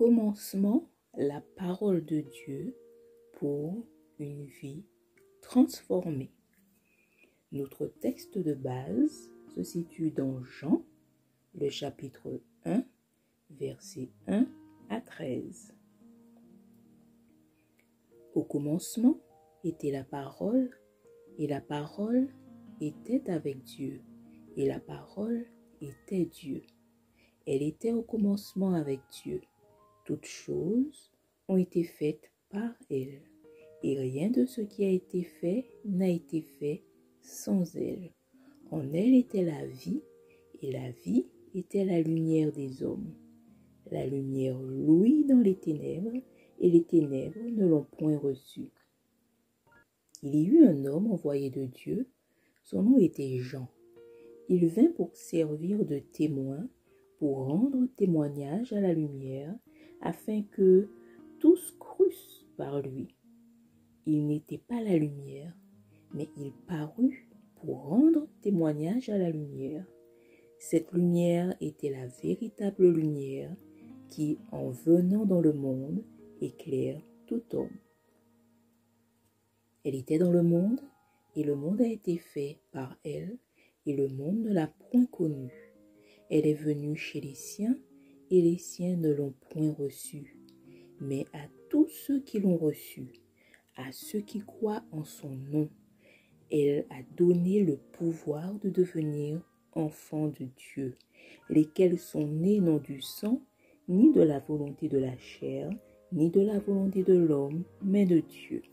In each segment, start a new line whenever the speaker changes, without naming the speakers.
commencement, la parole de Dieu pour une vie transformée. Notre texte de base se situe dans Jean, le chapitre 1, versets 1 à 13. Au commencement était la parole, et la parole était avec Dieu, et la parole était Dieu. Elle était au commencement avec Dieu. Toutes choses ont été faites par elle, et rien de ce qui a été fait n'a été fait sans elle. En elle était la vie, et la vie était la lumière des hommes. La lumière luit dans les ténèbres, et les ténèbres ne l'ont point reçue. Il y eut un homme envoyé de Dieu, son nom était Jean. Il vint pour servir de témoin, pour rendre témoignage à la lumière, afin que tous crussent par lui. Il n'était pas la lumière, mais il parut pour rendre témoignage à la lumière. Cette lumière était la véritable lumière qui, en venant dans le monde, éclaire tout homme. Elle était dans le monde, et le monde a été fait par elle, et le monde ne l'a point connue. Elle est venue chez les siens, et les siens ne l'ont point reçue. Mais à tous ceux qui l'ont reçue, à ceux qui croient en son nom, elle a donné le pouvoir de devenir enfants de Dieu, lesquels sont nés non du sang, ni de la volonté de la chair, ni de la volonté de l'homme, mais de Dieu.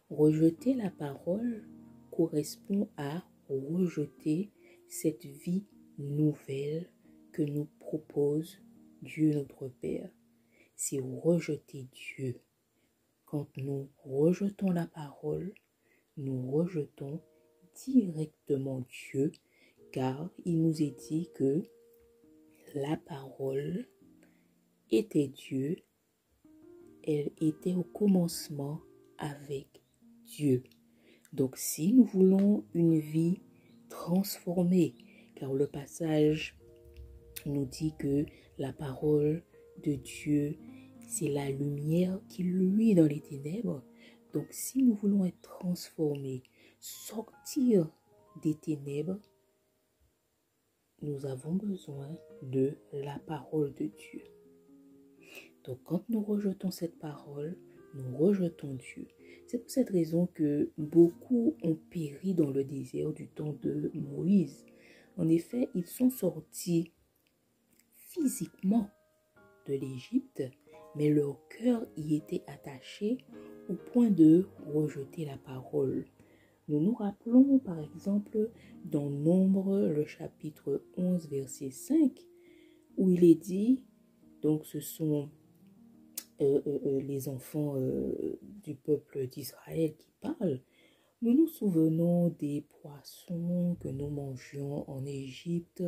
Rejeter la parole correspond à rejeter cette vie nouvelle que nous propose Dieu notre Père. C'est rejeter Dieu. Quand nous rejetons la parole, nous rejetons directement Dieu, car il nous est dit que la parole était Dieu, elle était au commencement avec Dieu. Donc si nous voulons une vie transformée, car le passage nous dit que la parole de Dieu, c'est la lumière qui luit dans les ténèbres. Donc si nous voulons être transformés, sortir des ténèbres, nous avons besoin de la parole de Dieu. Donc quand nous rejetons cette parole, nous rejetons Dieu. C'est pour cette raison que beaucoup ont péri dans le désert du temps de Moïse. En effet, ils sont sortis physiquement de l'Égypte, mais leur cœur y était attaché au point de rejeter la parole. Nous nous rappelons par exemple dans Nombre, le chapitre 11, verset 5, où il est dit, donc ce sont les enfants du peuple d'Israël qui parlent. Nous nous souvenons des poissons que nous mangions en Égypte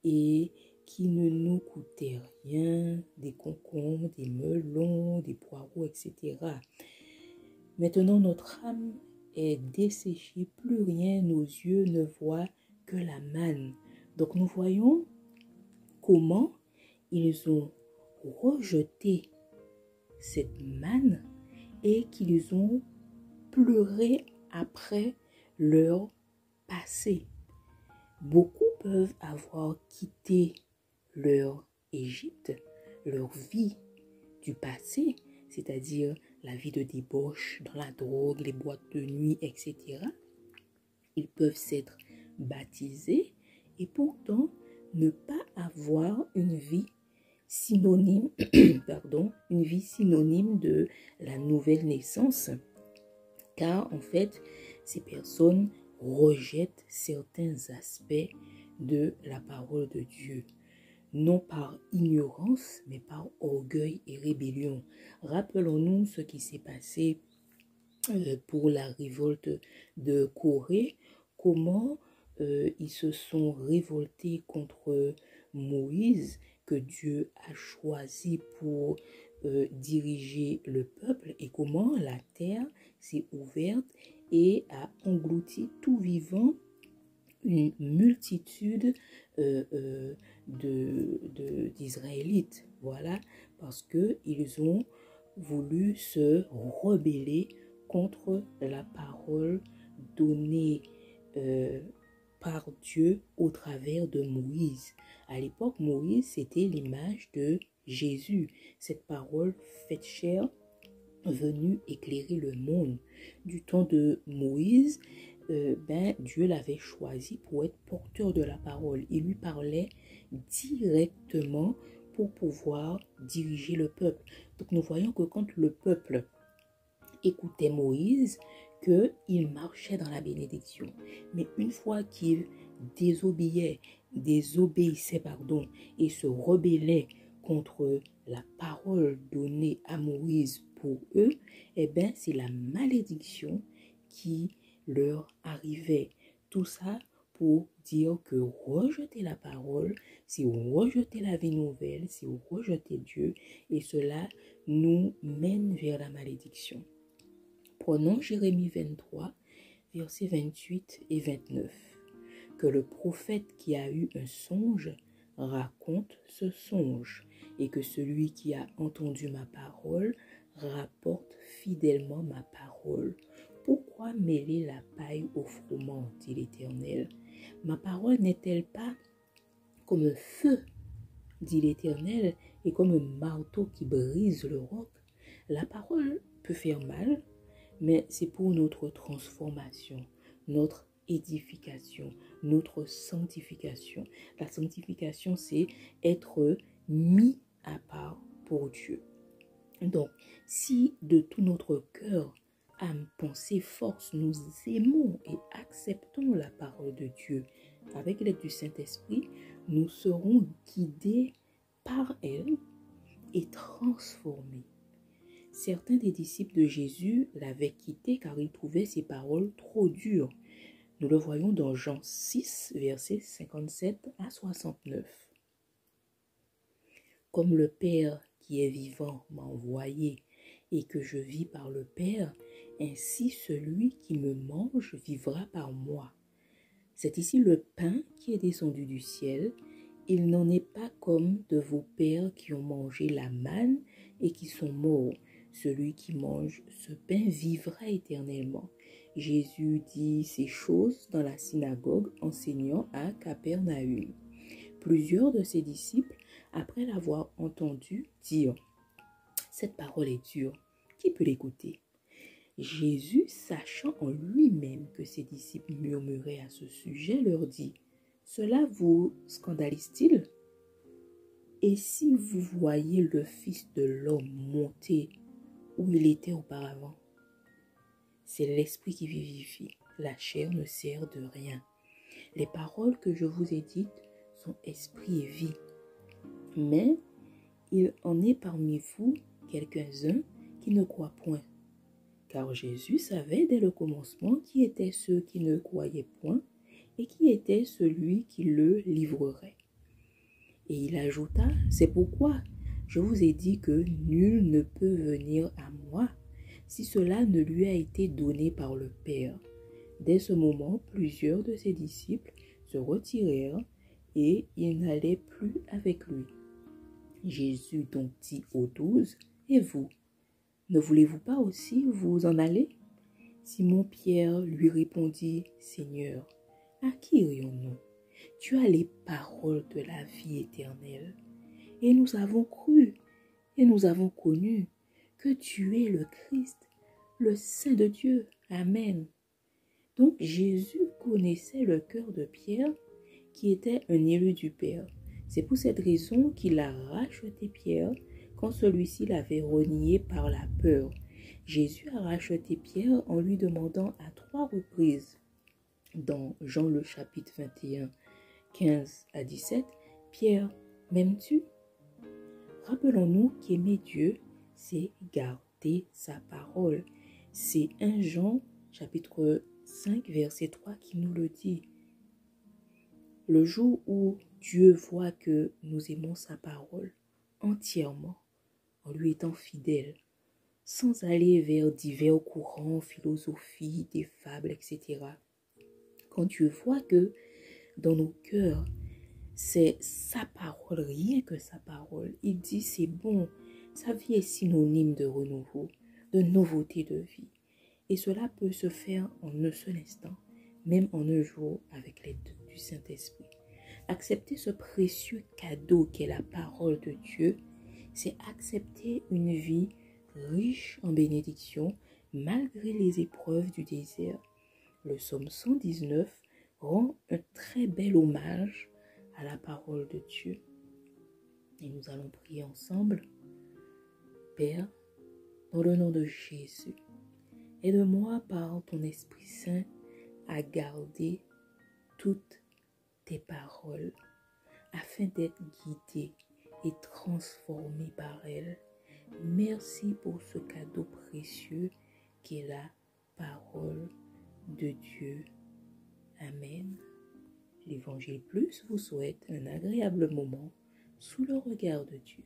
et qui ne nous coûtaient rien, des concombres, des melons, des poireaux, etc. Maintenant, notre âme est desséchée, plus rien, nos yeux ne voient que la manne. Donc nous voyons comment ils ont rejeté cette manne et qu'ils ont pleuré après leur passé. Beaucoup peuvent avoir quitté leur Égypte, leur vie du passé, c'est-à-dire la vie de débauche dans la drogue, les boîtes de nuit, etc. Ils peuvent s'être baptisés et pourtant ne pas avoir une vie synonyme, une vie synonyme de la nouvelle naissance, car en fait, ces personnes rejettent certains aspects de la parole de Dieu, non par ignorance, mais par orgueil et rébellion. Rappelons-nous ce qui s'est passé pour la révolte de Corée, comment ils se sont révoltés contre Moïse, que Dieu a choisi pour diriger le peuple, et comment la terre s'est ouverte et a englouti tout vivant une multitude d'Israélites. Voilà, parce qu'ils ont voulu se rebeller contre la parole donnée par Dieu au travers de Moïse. À l'époque, Moïse, c'était l'image de Jésus, cette parole faite chair, venue éclairer le monde. Du temps de Moïse, Dieu l'avait choisi pour être porteur de la parole. Il lui parlait directement pour pouvoir diriger le peuple. Donc nous voyons que quand le peuple écoutait Moïse, qu'il marchait dans la bénédiction. Mais une fois qu'il désobéissait, et se rebellait contre la parole donnée à Moïse pour eux, c'est la malédiction qui leur arrivait. Tout ça pour dire que rejeter la parole, c'est rejeter la vie nouvelle, c'est rejeter Dieu, et cela nous mène vers la malédiction. Prenons Jérémie 23, versets 28 et 29. Que le prophète qui a eu un songe raconte ce songe, et que celui qui a entendu ma parole rapporte fidèlement ma parole. Pourquoi mêler la paille au froment, dit l'Éternel? Ma parole n'est-elle pas comme un feu, dit l'Éternel, et comme un marteau qui brise le roc? La parole peut faire mal, mais c'est pour notre transformation, notre édification, notre sanctification. La sanctification, c'est être mis à part pour Dieu. Donc, si de tout notre cœur, âme, pensée, force, nous aimons et acceptons la parole de Dieu avec l'aide du Saint-Esprit, nous serons guidés par elle et transformés. Certains des disciples de Jésus l'avaient quitté car ils trouvaient ses paroles trop dures. Nous le voyons dans Jean 6, versets 57 à 69. Comme le Père qui est vivant m'a envoyé et que je vis par le Père, ainsi celui qui me mange vivra par moi. C'est ici le pain qui est descendu du ciel. Il n'en est pas comme de vos pères qui ont mangé la manne et qui sont morts. Celui qui mange ce pain vivra éternellement. Jésus dit ces choses dans la synagogue, enseignant à Capernaüm. Plusieurs de ses disciples, après l'avoir entendu, dirent « Cette parole est dure, qui peut l'écouter ?» Jésus, sachant en lui-même que ses disciples murmuraient à ce sujet, leur dit « Cela vous scandalise-t-il? Et si vous voyez le Fils de l'homme monter où il était auparavant? C'est l'esprit qui vivifie, la chair ne sert de rien. Les paroles que je vous ai dites sont esprit et vie. Mais il en est parmi vous quelques-uns qui ne croient point. Car Jésus savait dès le commencement qui étaient ceux qui ne croyaient point et qui était celui qui le livrerait. Et il ajouta, c'est pourquoi je vous ai dit que nul ne peut venir à moi si cela ne lui a été donné par le Père. Dès ce moment, plusieurs de ses disciples se retirèrent et ils n'allaient plus avec lui. Jésus donc dit aux 12, et vous, ne voulez-vous pas aussi vous en aller? Simon-Pierre lui répondit, Seigneur, à qui irions-nous? Tu as les paroles de la vie éternelle. Et nous avons cru, et nous avons connu que tu es le Christ, le Saint de Dieu. Amen. Donc Jésus connaissait le cœur de Pierre, qui était un élu du Père. C'est pour cette raison qu'il a racheté Pierre quand celui-ci l'avait renié par la peur. Jésus a racheté Pierre en lui demandant à 3 reprises, dans Jean le chapitre 21, 15 à 17, « Pierre, m'aimes-tu » Rappelons-nous qu'aimer Dieu, c'est garder sa parole. C'est 1 Jean chapitre 5, verset 3 qui nous le dit. Le jour où Dieu voit que nous aimons sa parole entièrement, en lui étant fidèles, sans aller vers divers courants, philosophies, des fables, etc. Quand Dieu voit que dans nos cœurs. C'est sa parole, rien que sa parole. Il dit c'est bon. Sa vie est synonyme de renouveau, de nouveauté de vie. Et cela peut se faire en un seul instant, même en un jour avec l'aide du Saint-Esprit. Accepter ce précieux cadeau qu'est la parole de Dieu, c'est accepter une vie riche en bénédictions malgré les épreuves du désert. Le psaume 119 rend un très bel hommage à la parole de Dieu. Et nous allons prier ensemble. Père, dans le nom de Jésus, aide-moi par ton Esprit Saint à garder toutes tes paroles afin d'être guidé et transformé par elles. Merci pour ce cadeau précieux qu'est la parole de Dieu. Amen. L'Évangile Plus vous souhaite un agréable moment sous le regard de Dieu.